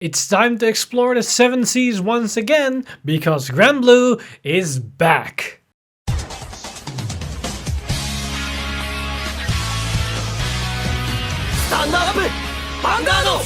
It's time to explore the seven seas once again, because Granblue is back. Stand up! Vanguard!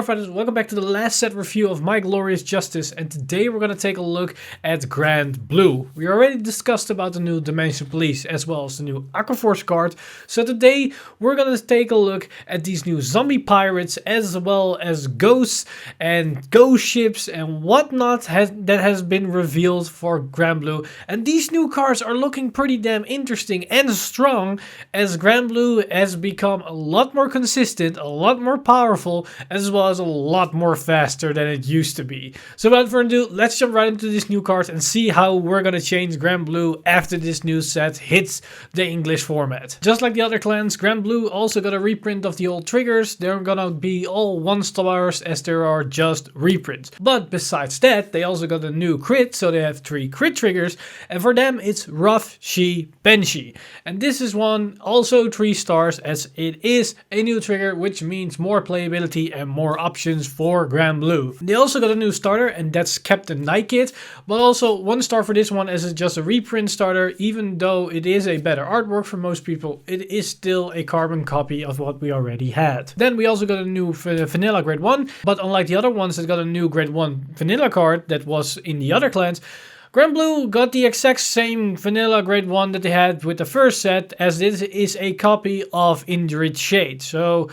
Fighters, welcome back to the last set review of My Glorious Justice, and today we're going to take a look at Granblue. We already discussed about the new Dimension Police as well as the new Aquaforce card, so today we're going to take a look at these new zombie pirates as well as ghosts and ghost ships and whatnot that has been revealed for Granblue. And these new cards are looking pretty damn interesting and strong, as Granblue has become a lot more consistent, a lot more powerful, as well as a lot more faster than it used to be. So without further ado, let's jump right into these new cards and see how we're gonna change Granblue after this new set hits the English format. Just like the other clans, Granblue also got a reprint of the old triggers. They're gonna be all 1-stars as there are just reprints. But besides that, they also got a new crit, so they have 3 crit triggers, and for them it's Rough She Banshee. And this is one also 3 stars, as it is a new trigger, which means more playability and more options for Granblue. They also got a new starter, and that's Captain Nightkid, but also 1 star for this one, as it's just a reprint starter. Even though it is a better artwork for most people, it is still a carbon copy of what we already had. Then we also got a new vanilla grade 1, but unlike the other ones that got a new grade 1 vanilla card that was in the other clans, Granblue got the exact same vanilla grade 1 that they had with the first set, as this is a copy of Indrid Shade. So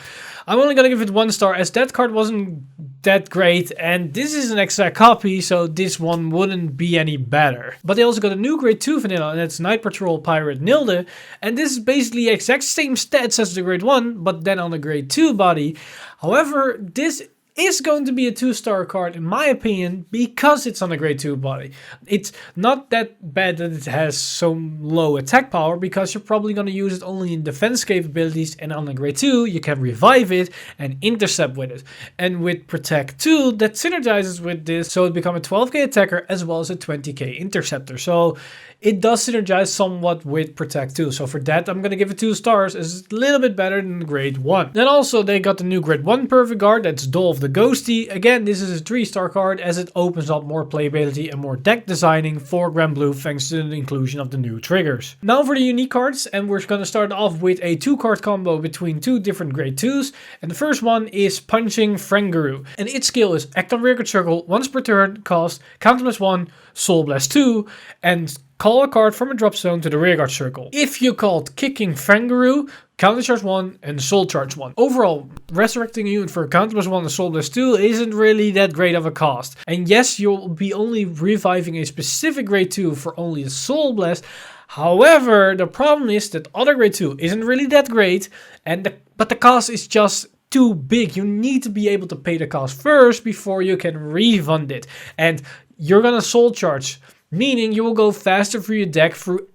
I'm only gonna give it 1 star, as that card wasn't that great, and this is an exact copy, so this one wouldn't be any better. But they also got a new grade 2 vanilla, and that's Night Patrol Pirate Nilde, and this is basically the exact same stats as the grade 1, but then on the grade 2 body. However, this is going to be a 2-star card in my opinion, because it's on a grade 2 body. It's not that bad that it has so low attack power, because you're probably going to use it only in defense capabilities, and on a grade 2 you can revive it and intercept with it. And with Protect 2 that synergizes with this, so it becomes a 12k attacker as well as a 20k interceptor. So it does synergize somewhat with Protect 2. So for that I'm going to give it 2 stars, as it's a little bit better than grade 1. Then also they got the new grade 1 perfect guard, that's Dolph the Ghostie. Again, this is a 3-star card, as it opens up more playability and more deck designing for Granblue thanks to the inclusion of the new triggers. Now for the unique cards, and we're going to start off with a 2-card combo between 2 different grade 2s. And the first one is Punching Franguru, and its skill is act on rearguard circle once per turn, cost counter +1, soul blast 2, and call a card from a drop zone to the rearguard circle. If you called Kicking Franguru, counter charge 1 and soul charge 1. Overall, resurrecting a unit for counter +1 and soul blast 2 isn't really that great of a cost. And yes, you'll be only reviving a specific grade 2 for only a soul blast. However, the problem is that other grade 2 isn't really that great, but the cost is just too big. You need to be able to pay the cost first before you can refund it. And you're gonna soul charge, meaning you will go faster through your deck through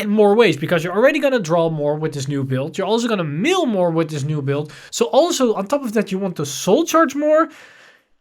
more ways, because you're already going to draw more with this new build. You're also going to mill more with this new build. So also on top of that, you want to soul charge more.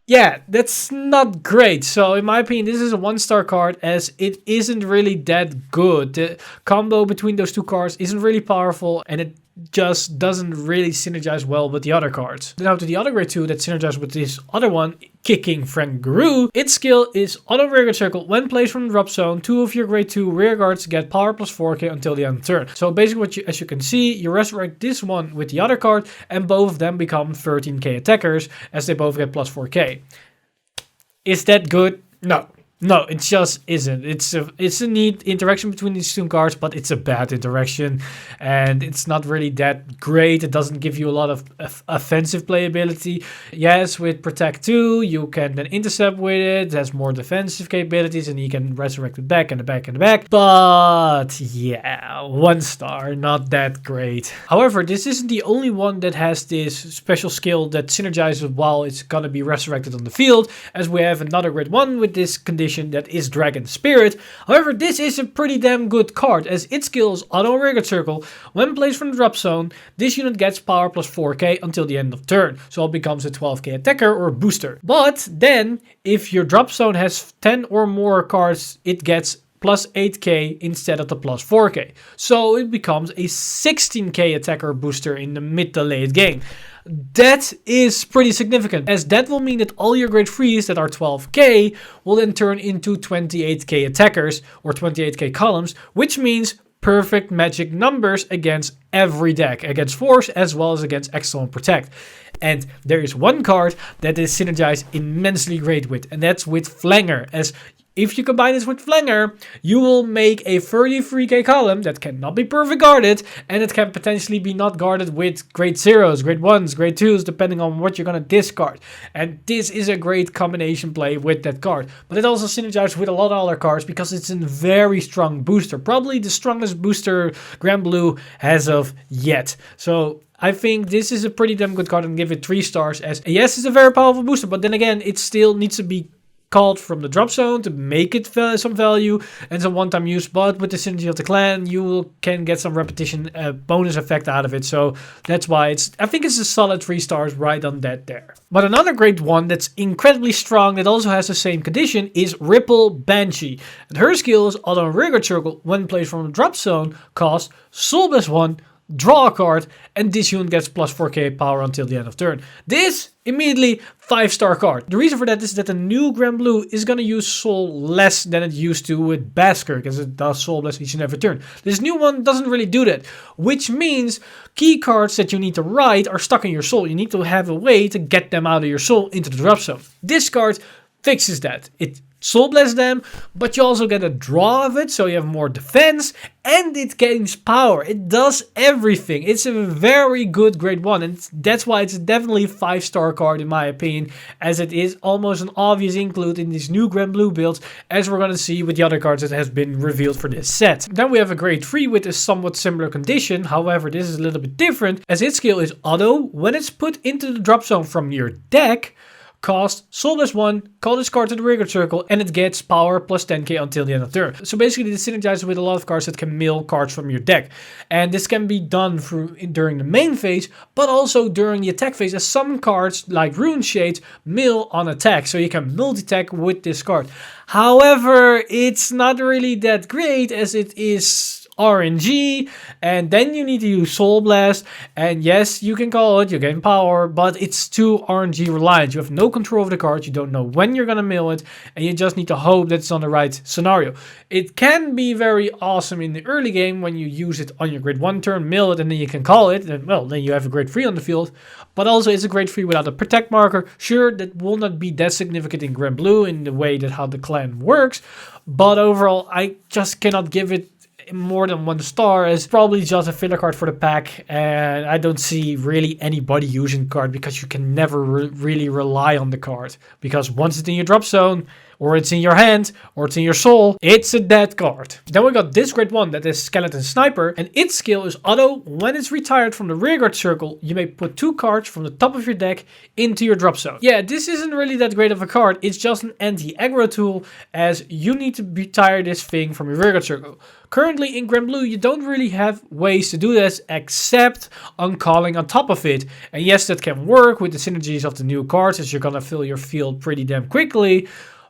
Yeah, that's not great. So in my opinion, this is a 1-star card, as it isn't really that good. The combo between those 2 cards isn't really powerful, and it just doesn't really synergize well with the other cards. Now to the other grade 2 that synergizes with this other one, Kicking Franguru. Its skill is auto rearguard circle. When placed from the drop zone, 2 of your grade 2 rearguards get power +4k until the end of the turn. So basically as you can see, you resurrect this one with the other card, and both of them become 13k attackers, as they both get +4k. Is that good? No. No, it just isn't. It's a neat interaction between these 2 cards, but it's a bad interaction, and it's not really that great. It doesn't give you a lot of offensive playability. Yes, with Protect 2, you can then intercept with it. It has more defensive capabilities, and you can resurrect it back and the back and the back. But yeah, 1 star, not that great. However, this isn't the only one that has this special skill that synergizes while it's gonna be resurrected on the field, as we have another grade 1 with this condition, that is Dragon Spirit. However, this is a pretty damn good card, as its skill is auto rearguard circle. When placed from the drop zone, this unit gets power +4k until the end of turn, so it becomes a 12k attacker or booster. But then, if your drop zone has 10 or more cards, it gets +8k instead of the +4k. So it becomes a 16k attacker booster in the mid to late game. That is pretty significant, as that will mean that all your grade 3s that are 12k will then turn into 28k attackers or 28k columns, which means perfect magic numbers against every deck, against Force as well as against Excellent Protect. And there is one card that is synergized immensely great with, and that's with Flanger, as if you combine this with Flanger, you will make a 33k column that cannot be perfect guarded, and it can potentially be not guarded with grade 0s, grade 1s, grade 2s, depending on what you're going to discard. And this is a great combination play with that card. But it also synergizes with a lot of other cards because it's a very strong booster. Probably the strongest booster Granblue has of yet. So I think this is a pretty damn good card and give it 3 stars, as yes, it's a very powerful booster, but then again, it still needs to be called from the drop zone to make it some value and some one-time use, but with the synergy of the clan you can get some repetition bonus effect out of it, so that's why I think it's a solid 3 stars right on that there. But another great one that's incredibly strong that also has the same condition is Ripple Banshee, and her skill is auto and Vanguard circle when placed from the drop zone, cost Soul Blast 1, draw a card, and this unit gets plus 4k power until the end of turn. This immediately 5-star card. The reason for that is that the new Granblue is going to use Soul less than it used to with Baskirk, as it does Soul Blast each and every turn. This new one doesn't really do that, which means key cards that you need to ride are stuck in your Soul. You need to have a way to get them out of your Soul into the drop zone. This card fixes that. It Soul Blast them, but you also get a draw of it, so you have more defense, and it gains power. It does everything. It's a very good grade 1, and that's why it's definitely a 5-star card in my opinion, as it is almost an obvious include in these new Granblue builds, as we're going to see with the other cards that has been revealed for this set. Then we have a grade 3 with a somewhat similar condition, however this is a little bit different, as its skill is auto. When it's put into the drop zone from your deck, cost Soul Blast 1, call this card to the Vanguard circle, and it gets power plus 10k until the end of turn. So basically this synergizes with a lot of cards that can mill cards from your deck. And this can be done during the main phase, but also during the attack phase, as some cards like Rune Shades mill on attack. So you can multi-attack with this card. However, it's not really that great, as it is RNG, and then you need to use Soul Blast, and yes, you can call it, you gain power, but it's too RNG reliant. You have no control of the card, you don't know when you're gonna mill it, and you just need to hope that it's on the right scenario. It can be very awesome in the early game when you use it on your grade 1 turn, mill it, and then you can call it, and well, then you have a grade 3 on the field, but also it's a grade 3 without a protect marker. Sure, that will not be that significant in Granblue in the way that how the clan works, but overall, I just cannot give it more than 1 star, as probably just a filler card for the pack, and I don't see really anybody using the card because you can never really rely on the card, because once it's in your drop zone, or it's in your hand, or it's in your soul, it's a dead card. Then we got this grade 1 that is Skeleton Sniper, and its skill is auto. When it's retired from the rearguard circle, you may put 2 cards from the top of your deck into your drop zone. Yeah, this isn't really that great of a card, it's just an anti-aggro tool, as you need to retire this thing from your rearguard circle. Currently in Granblue, you don't really have ways to do this except on calling on top of it. And yes, that can work with the synergies of the new cards, as you're gonna fill your field pretty damn quickly.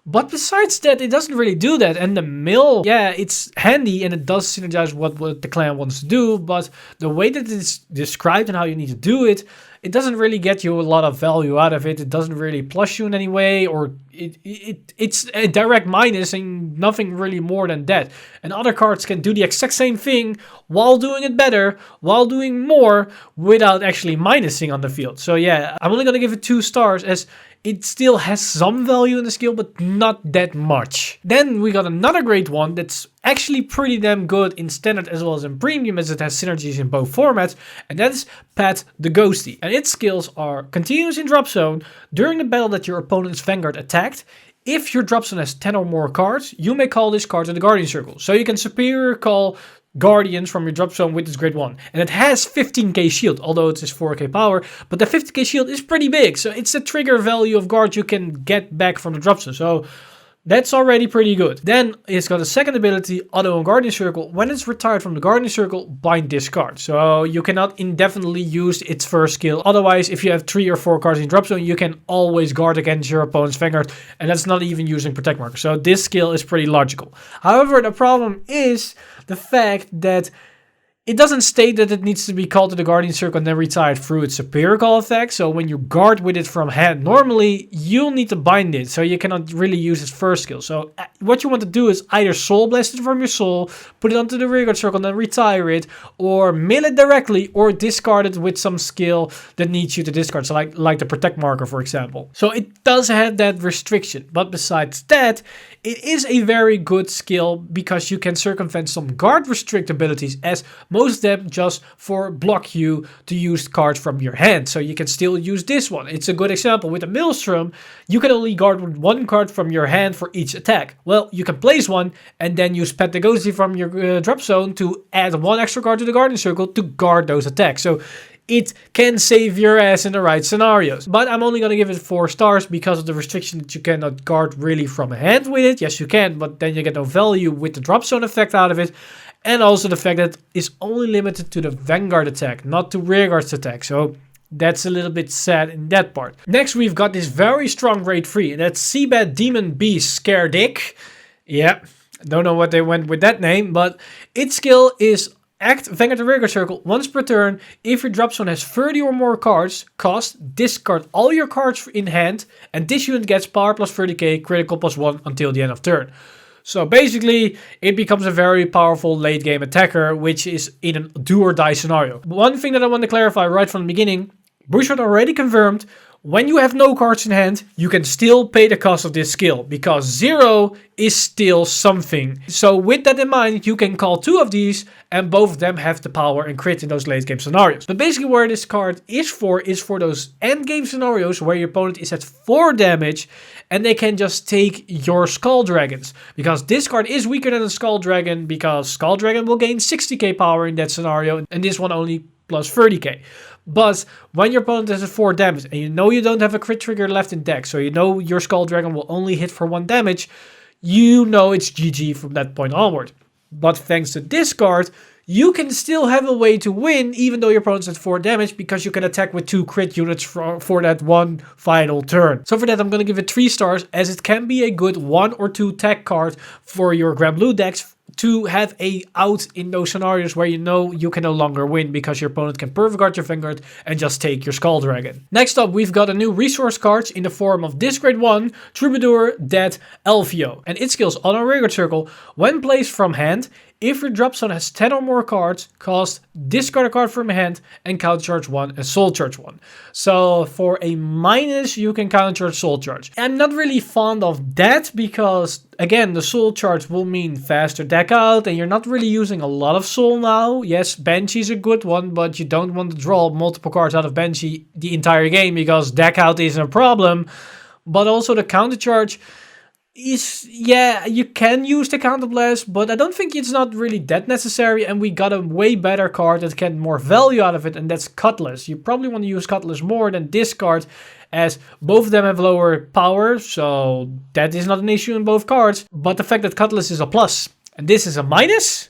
But besides that, it doesn't really do that. And the mill, yeah, it's handy and it does synergize what the clan wants to do. But the way that it's described and how you need to do it, it doesn't really get you a lot of value out of it. It doesn't really plus you in any way, or it's a direct minus and nothing really more than that. And other cards can do the exact same thing while doing it better, while doing more, without actually minusing on the field. So yeah, I'm only going to give it 2 stars, as it still has some value in the skill, but not that much. Then we got another great one that's actually pretty damn good in standard as well as in premium, as it has synergies in both formats, and that is Dolph the Ghostie. And its skills are continuous in drop zone. During the battle that your opponent's Vanguard attacked, if your drop zone has 10 or more cards, you may call this card to the Guardian Circle. So you can superior call Guardians from your drop zone with this grade 1. And it has 15k shield, although it is 4k power, but the 50k shield is pretty big, so it's a trigger value of guard you can get back from the drop zone. So that's already pretty good. Then it's got a second ability, Auto and Guardian Circle. When it's retired from the Guardian Circle, bind this card. So you cannot indefinitely use its first skill. Otherwise, if you have 3 or 4 cards in drop zone, you can always guard against your opponent's Vanguard, and that's not even using protect marker. So this skill is pretty logical. However, the problem is the fact that It doesn't state that it needs to be called to the Guardian Circle and then retired through its superior call effect. So when you guard with it from hand, normally you'll need to bind it. So you cannot really use its first skill. So what you want to do is either Soul Blast it from your soul, put it onto the Rearguard Circle and then retire it, or mill it directly, or discard it with some skill that needs you to discard. So like the Protect marker, for example. So it does have that restriction. But besides that, it is a very good skill because you can circumvent some guard restrict abilities, as most of them just block you to use cards from your hand. So you can still use this one. It's a good example. With a Maelstrom, you can only guard with one card from your hand for each attack. Well, you can place one and then use Dolph the Ghostie from your drop zone to add one extra card to the Guardian Circle to guard those attacks. So it can save your ass in the right scenarios. But I'm only going to give it 4 stars because of the restriction that you cannot guard really from a hand with it. Yes, you can, but then you get no value with the drop zone effect out of it. And also the fact that it's only limited to the Vanguard attack, not to Rearguard's attack. So that's a little bit sad in that part. Next, we've got this very strong grade 3. And that's Seabed Demon Beast Scaredick. Yeah, don't know what they went with that name. But its skill is act Vanguard the Rearguard Circle once per turn. If your drop zone has 30 or more cards, discard all your cards in hand. And this unit gets power plus 30k, critical plus 1 until the end of turn. So basically, it becomes a very powerful late game attacker, which is in a do or die scenario. One thing that I want to clarify right from the beginning, Bouchard already confirmed, when you have no cards in hand, you can still pay the cost of this skill, because 0 is still something. So with that in mind, you can call 2 of these, and both of them have the power and crit in those late game scenarios. But basically where this card is for those end game scenarios where your opponent is at 4 damage, and they can just take your Skull Dragons. Because this card is weaker than a Skull Dragon, because Skull Dragon will gain 60k power in that scenario, and this one only plus 30k. But when your opponent has a 4 damage, and you know you don't have a crit trigger left in deck, so you know your Skull Dragon will only hit for 1 damage, you know it's GG from that point onward. But thanks to this card, you can still have a way to win, even though your opponent's at 4 damage, because you can attack with 2 crit units for that one final turn. So for that, I'm going to give it 3 stars, as it can be a good 1 or 2 tech card for your Granblue decks, to have a out in those scenarios where you know you can no longer win because your opponent can perfect guard your Vanguard and just take your Skull Dragon. Next up, we've got a new resource card in the form of this grade 1 Troubadour Dead Alfio, and its skills on a Rearguard Circle. When placed from hand, if your drop zone has 10 or more cards, discard a card from your hand and countercharge 1 and soul charge 1. So for a minus, you can countercharge soul charge. I'm not really fond of that because, again, the soul charge will mean faster deck out and you're not really using a lot of soul now. Yes, Banshee is a good one, but you don't want to draw multiple cards out of Banshee the entire game because deck out isn't a problem. But also the countercharge is, yeah, you can use the Counterblast, but I don't think it's not really that necessary, and we got a way better card that can more value out of it, and that's Cutlass. You probably want to use Cutlass more than this card, as both of them have lower power, so that is not an issue in both cards, but the fact that Cutlass is a plus, and this is a minus,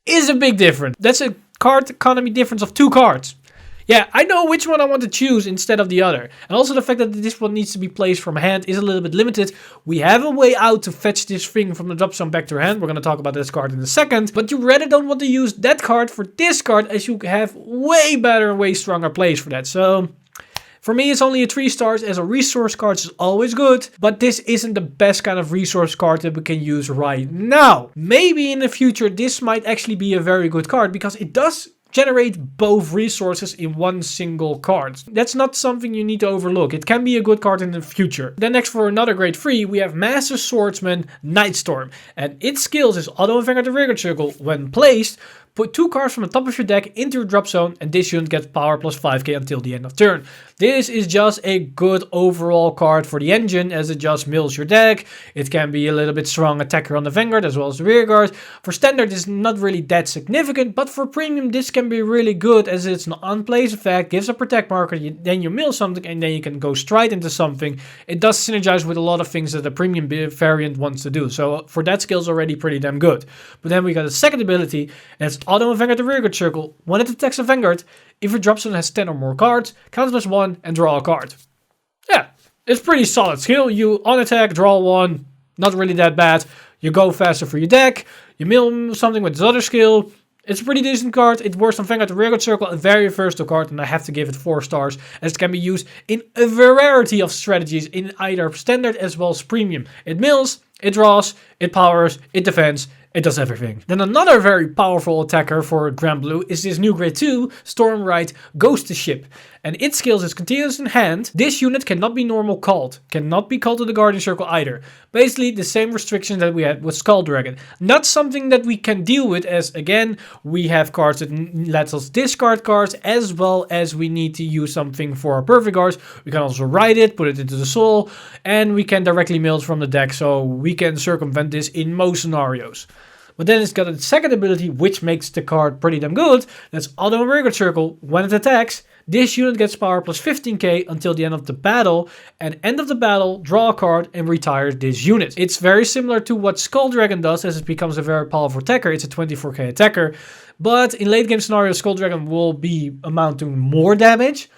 is a big difference. That's a card economy difference of 2 cards. Yeah, I know which one I want to choose instead of the other. And also the fact that this one needs to be placed from hand is a little bit limited. We have a way out to fetch this thing from the drop zone back to your hand. We're going to talk about this card in a second. But you rather don't want to use that card for this card, as you have way better, way stronger plays for that. So for me, it's only a 3 stars, as a resource card is always good. But this isn't the best kind of resource card that we can use right now. Maybe in the future, this might actually be a very good card, because it does generate both resources in one single card. That's not something you need to overlook. It can be a good card in the future. Then next, for another grade 3, we have Master Swordsman Nightstorm. And its skills is auto and Vanguard the Rearguard Circle. When placed, put 2 cards from the top of your deck into your drop zone, and this unit gets power plus 5k until the end of turn. This is just a good overall card for the engine, as it just mills your deck. It can be a little bit strong attacker on the Vanguard as well as the Rearguard. For standard, it's not really that significant, but for premium, this can be really good, as it's an on-place effect, gives a protect marker, then you mill something, and then you can go straight into something. It does synergize with a lot of things that the premium variant wants to do. So for that, skill's already pretty damn good. But then we got a second ability, and it's auto and Vanguard the Rearguard Circle. When it attacks a Vanguard, if your drop zone has 10 or more cards, count plus 1 and draw a card. Yeah, it's pretty solid skill. You on attack, draw 1, not really that bad. You go faster for your deck, you mill something with this other skill, It's a pretty decent card. It works on Vanguard the Rearguard Circle, a very versatile card, and I have to give it 4 stars, as it can be used in a variety of strategies in either standard as well as premium. It mills, it draws, it powers, it defends, it does everything. Then another very powerful attacker for Granblue is this new grade 2 Stormride Ghostie ship. And its skills is continuous in hand. This unit cannot be normal called. Cannot be called to the Guardian Circle either. Basically the same restrictions that we had with Skull Dragon. Not something that we can deal with, as again we have cards that let us discard cards, as well as we need to use something for our perfect guards. We can also write it, put it into the soul, and we can directly mill it from the deck, so we can circumvent this in most scenarios. But then it's got a second ability which makes the card pretty damn good. That's Auto Rearguard Circle. When it attacks, this unit gets power plus 15k until the end of the battle. And end of the battle, draw a card and retire this unit. It's very similar to what Skull Dragon does, as it becomes a very powerful attacker. It's a 24k attacker. But in late game scenarios, Skull Dragon will be amounting more damage.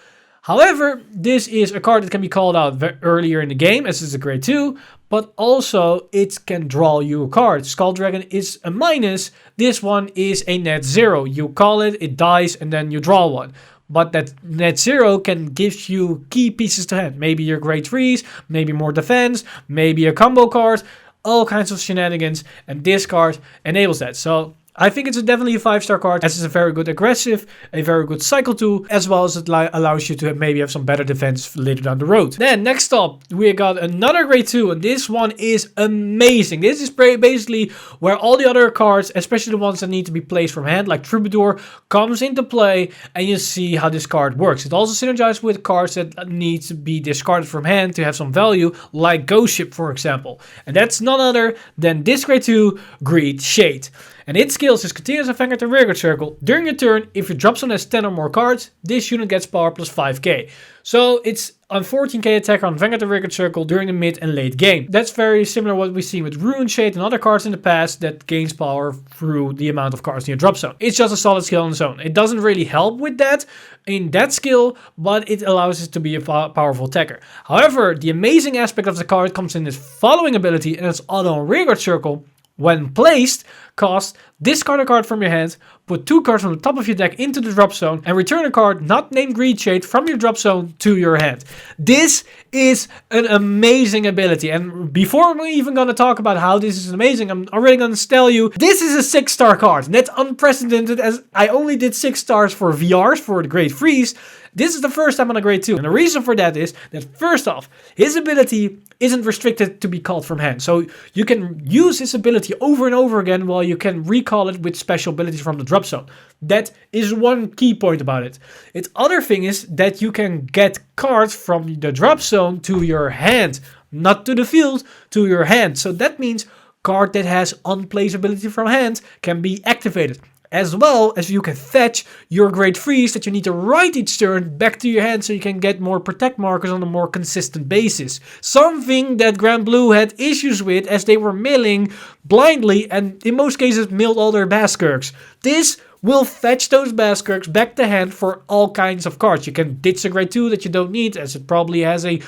However, this is a card that can be called out earlier in the game, as it's a grade 2, but also it can draw you a card. Skull Dragon is a minus, this one is a net 0. You call it, it dies, and then you draw one. But that net 0 can give you key pieces to hand. Maybe your grade 3s, maybe more defense, maybe a combo card, all kinds of shenanigans, and this card enables that. So I think it's definitely a 5-star card, as it's a very good aggressive, a very good cycle tool, as well as it allows you to maybe have some better defense later down the road. Then next up, we got another grade 2, and this one is amazing. This is basically where all the other cards, especially the ones that need to be placed from hand, like Troubadour, comes into play, and you see how this card works. It also synergizes with cards that need to be discarded from hand to have some value, like Ghost Ship, for example. And that's none other than this grade 2 Greed Shade. And its skills is continuous and Vanguard the Rearguard Circle. During your turn, if your drop zone has 10 or more cards, this unit gets power plus 5k. So it's a 14k attacker on Vanguard the Rearguard Circle during the mid and late game. That's very similar to what we've seen with Ruin Shade and other cards in the past that gains power through the amount of cards in your drop zone. It's just a solid skill on its own. It doesn't really help with that in that skill, but it allows it to be a powerful attacker. However, the amazing aspect of the card comes in its following ability, and it's Auto Rearguard Circle. When placed, cost, discard a card from your hand, put 2 cards from the top of your deck into the drop zone, and return a card not named Greed Shade from your drop zone to your hand. This is an amazing ability, and before we're even going to talk about how this is amazing, I'm already going to tell you, this is a 6-star card. That's unprecedented, as I only did 6 stars for VRs, for the grade 3s. This is the first time on a grade 2, and the reason for that is that first off, his ability isn't restricted to be called from hand. So you can use his ability over and over again, while you can recall it with special abilities from the drop zone. That is one key point about it. Its other thing is that you can get cards from the drop zone to your hand, not to the field, to your hand. So that means card that has unplace ability from hand can be activated. As well as you can fetch your grade 3s that you need to write each turn back to your hand, so you can get more protect markers on a more consistent basis. Something that Granblue had issues with, as they were milling blindly and in most cases milled all their Baskerks. This will fetch those Baskerks back to hand for all kinds of cards. You can ditch a grade 2 that you don't need, as it probably has a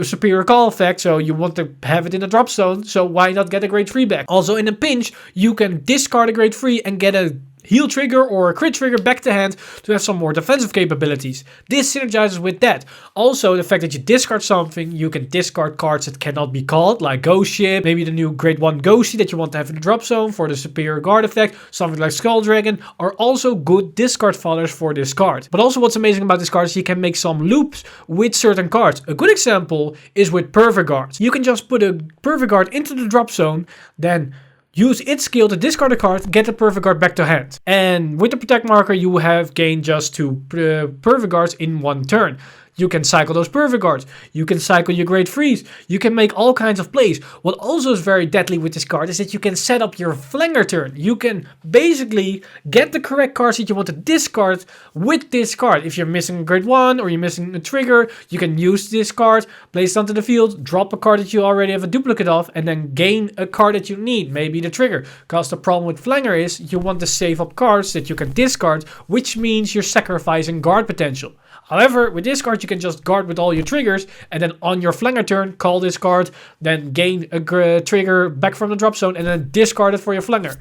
superior call effect, so you want to have it in the drop zone, so why not get a grade 3 back? Also, in a pinch, you can discard a grade 3 and get a heal trigger or a crit trigger back to hand to have some more defensive capabilities. This synergizes with that. Also, the fact that you discard something, you can discard cards that cannot be called, like Ghost Ship, maybe the new grade 1 Ghostie that you want to have in the drop zone for the superior guard effect, something like Skull Dragon, are also good discard fodder for this card. But also what's amazing about this card is you can make some loops with certain cards. A good example is with Perfect Guard. You can just put a Perfect Guard into the drop zone, then use its skill to discard a card, get the Perfect Guard back to hand. And with the Protect marker, you have gained just 2 Perfect Guards in one turn. You can cycle those Perfect Guards. You can cycle your grade 3s. You can make all kinds of plays. What also is very deadly with this card is that you can set up your flanger turn. You can basically get the correct cards that you want to discard with this card. If you're missing a grade 1 or you're missing a trigger, you can use this card, place it onto the field, drop a card that you already have a duplicate of, and then gain a card that you need, maybe the trigger. Because the problem with flanger is you want to save up cards that you can discard, which means you're sacrificing guard potential. However, with this card, you can just guard with all your triggers, and then on your flanger turn, call this card, then gain a trigger back from the drop zone, and then discard it for your flanger.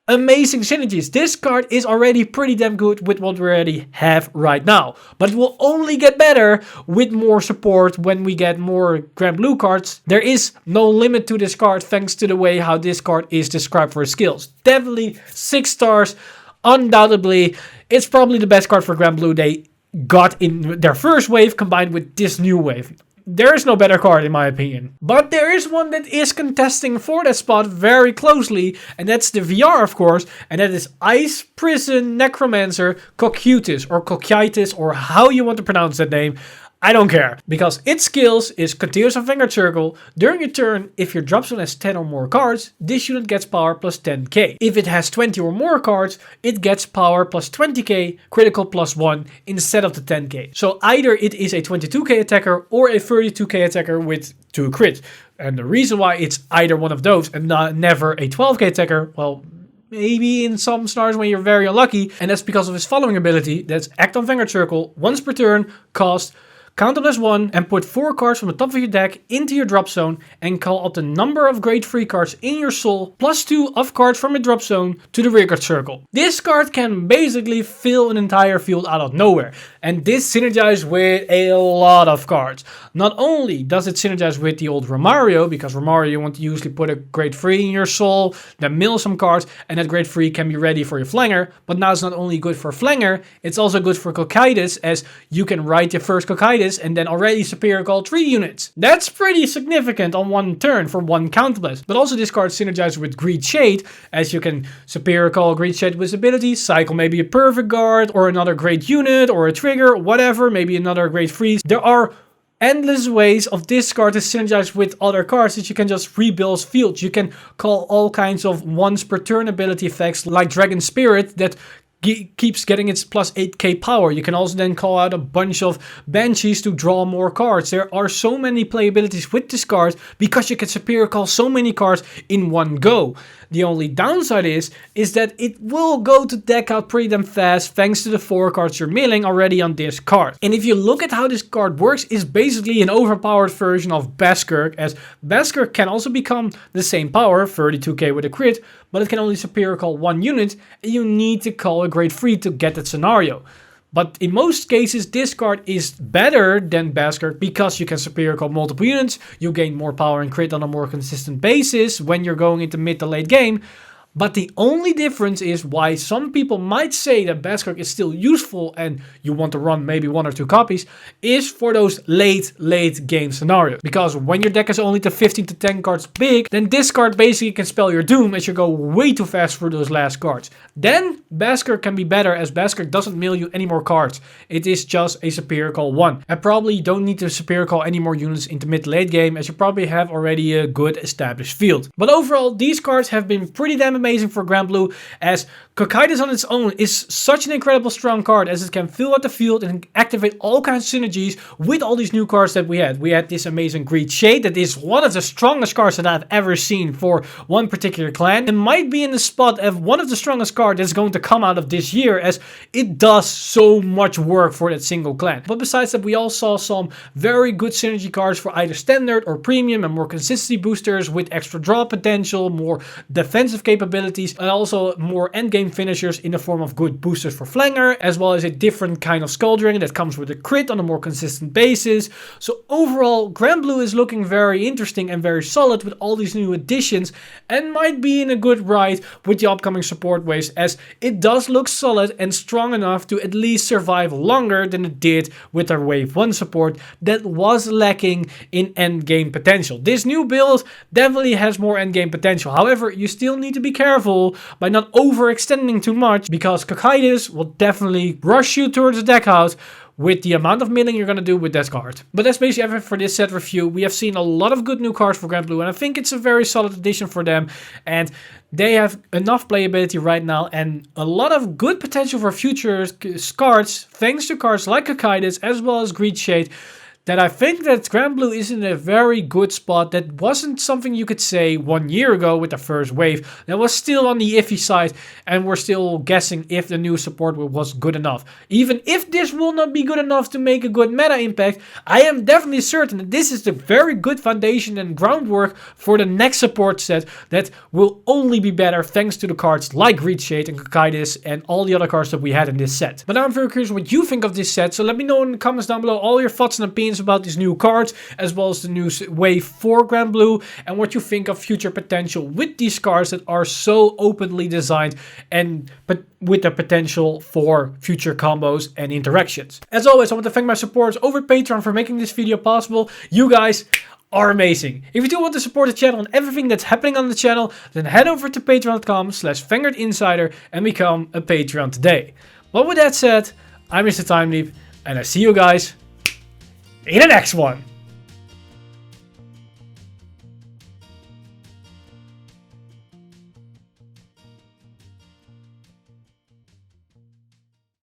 amazing synergies. This card is already pretty damn good with what we already have right now. But it will only get better with more support when we get more Granblue cards. There is no limit to this card thanks to the way how this card is described for skills. Definitely 6 stars, undoubtedly. It's probably the best card for Granblue they got in their first wave combined with this new wave. There is no better card in my opinion. But there is one that is contesting for that spot very closely, and that's the VR of course, and that is Ice Prison Necromancer Cocytus or Cocytus or how you want to pronounce that name. I don't care, because its skills is continuous on Vanguard Circle. During your turn, if your drop zone has 10 or more cards, this unit gets power plus 10k. If it has 20 or more cards, it gets power plus 20k, critical plus 1 instead of the 10k. So either it is a 22k attacker or a 32k attacker with 2 crits. And the reason why it's either one of those and never a 12k attacker, well, maybe in some scenarios when you're very unlucky, and that's because of his following ability, that's act on Vanguard Circle, once per turn, cost count up as 1 and put 4 cards from the top of your deck into your drop zone and call up the number of grade 3 cards in your soul plus 2 of cards from your drop zone to the Vanguard Circle. This card can basically fill an entire field out of nowhere, and this synergizes with a lot of cards. Not only does it synergize with the old Romario, because Romario you want to usually put a grade 3 in your soul, then mill some cards, and that grade 3 can be ready for your flanger, but now it's not only good for flanger, it's also good for Cocytus, as you can write your first Cocytus and then already superior call 3 units. That's pretty significant on one turn for one counterblast. But also this card synergizes with Greed Shade, as you can superior call Greed Shade with ability, cycle maybe a perfect guard or another great unit or a trigger, whatever, maybe another great freeze. There are endless ways of this card to synergize with other cards that you can just rebuild fields. You can call all kinds of once per turn ability effects like Dragon Spirit that keeps getting its plus 8k power. You can also then call out a bunch of Banshees to draw more cards. There are so many playabilities with this card because you can superior call so many cards in one go. The only downside is that it will go to deck out pretty damn fast thanks to the 4 cards you're milling already on this card. And if you look at how this card works, it's basically an overpowered version of Beskirk, as Beskirk can also become the same power, 32k with a crit, but it can only superior call 1 unit, and you need to call a grade 3 to get that scenario. But in most cases, this card is better than Beskirk because you can superior call multiple units, you gain more power and crit on a more consistent basis when you're going into mid to late game. But the only difference is why some people might say that Beskirk is still useful and you want to run maybe 1 or 2 copies is for those late game scenarios. Because when your deck is only to 15 to 10 cards big, then this card basically can spell your doom as you go way too fast through those last cards. Then Beskirk can be better as Beskirk doesn't mill you any more cards. It is just a superior call 1. And probably you don't need to superior call any more units into mid late game as you probably have already a good established field. But overall, these cards have been pretty damn amazing for Granblue, as Cocytus on its own is such an incredible strong card as it can fill out the field and activate all kinds of synergies with all these new cards that we had. We had this amazing Greed Shade that is one of the strongest cards that I've ever seen for one particular clan. It might be in the spot of one of the strongest cards that's going to come out of this year, as it does so much work for that single clan. But besides that, we all saw some very good synergy cards for either standard or premium and more consistency boosters with extra draw potential, more defensive capabilities, and also more endgame finishers in the form of good boosters for flanger, as well as a different kind of Skull Dragon that comes with a crit on a more consistent basis. So overall, Granblue is looking very interesting and very solid with all these new additions, and might be in a good ride with the upcoming support waves, as it does look solid and strong enough to at least survive longer than it did with our wave 1 support that was lacking in endgame potential. This new build definitely has more endgame potential. However, you still need to be careful by not overextending too much, because Cocytus will definitely rush you towards the deck out with the amount of milling you're going to do with that card. But that's basically everything for this set review. We have seen a lot of good new cards for Granblue, and I think it's a very solid addition for them, and they have enough playability right now and a lot of good potential for future cards thanks to cards like Cocytus as well as Greed Shade that I think that Granblue is in a very good spot. That wasn't something you could say 1 year ago with the first wave. That was still on the iffy side, and we're still guessing if the new support was good enough. Even if this will not be good enough to make a good meta impact, I am definitely certain that this is the very good foundation and groundwork for the next support set that will only be better thanks to the cards like Reedshade and Cocytus and all the other cards that we had in this set. But now I'm very curious what you think of this set, so let me know in the comments down below all your thoughts and opinions about these new cards, as well as the new wave for Granblue, and what you think of future potential with these cards that are so openly designed and with the potential for future combos and interactions. As always, I want to thank my supporters over at Patreon for making this video possible. You guys are amazing. If you do want to support the channel and everything that's happening on the channel, then head over to patreon.com/VanguardInsider and become a Patreon today. But with that said, I'm Mr. Time Leap, and I see you guys in the next one.